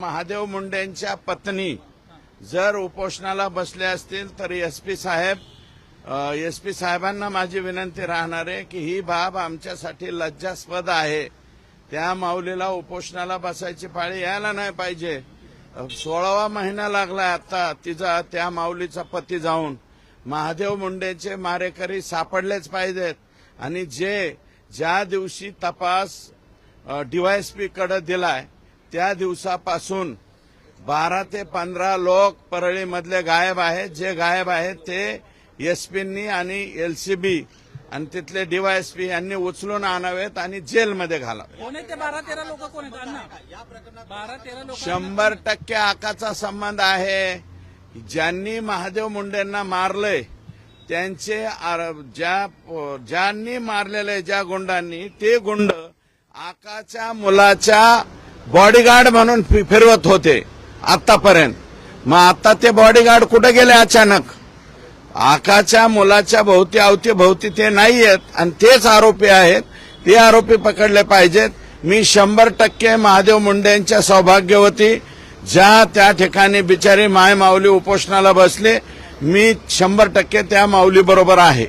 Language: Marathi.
महादेव मुंडेंच्या पत्नी जर उपोषणाला बसले असतील तर एसपी साहेबांना माझी विनंती राहणार आहे की ही बाब आमच्यासाठी लज्जास्पद आहे। त्या माऊलीला उपोषणाला बसायची पाळी यायला नाही पाहिजे। 16वा महिना लागला आता तिचा त्या माऊलीचा पती जाऊन। महादेव मुंडेचे मारेकरी सापडलेच पाहिजेत आणि ज्या दिवशी तपास डीवायएसपी कडे दिलाय त्या दिवसापासून 12 ते 15 लोक परळीमधले गायब आहेत। जे गायब आहेत ते एसपींनी आणि एलसीबी आणि तिथले डीवायएसपी यांनी उचलून आणावेत आणि जेलमध्ये घालावे। 12-13 लोक कोण आहेत अण्णा? 12-13 लोक 100% आकाचा संबंध आहे। ज्यांनी महादेव मुंडेंना मारलंय त्यांचे ज्यांनी मारलेले ज्या गुंडांनी ते गुंड आकाच्या मुलाच्या बॉडीगार्ड म्हणून फिरवत होते आतापर्यंत। मग आता ते बॉडीगार्ड कुठे गेले अचानक? आकाच्या मुलाच्या अवतीभोवती ते नाहीयेत आणि तेच आरोपी आहेत। ते आरोपी पकडले पाहिजेत। मी 100% महादेव मुंडेंच्या सौभाग्यवती ज्या त्या ठिकाणी बिचारी माय माऊली उपोषणाला बसले, मी 100% त्या माऊली बरोबर आहे।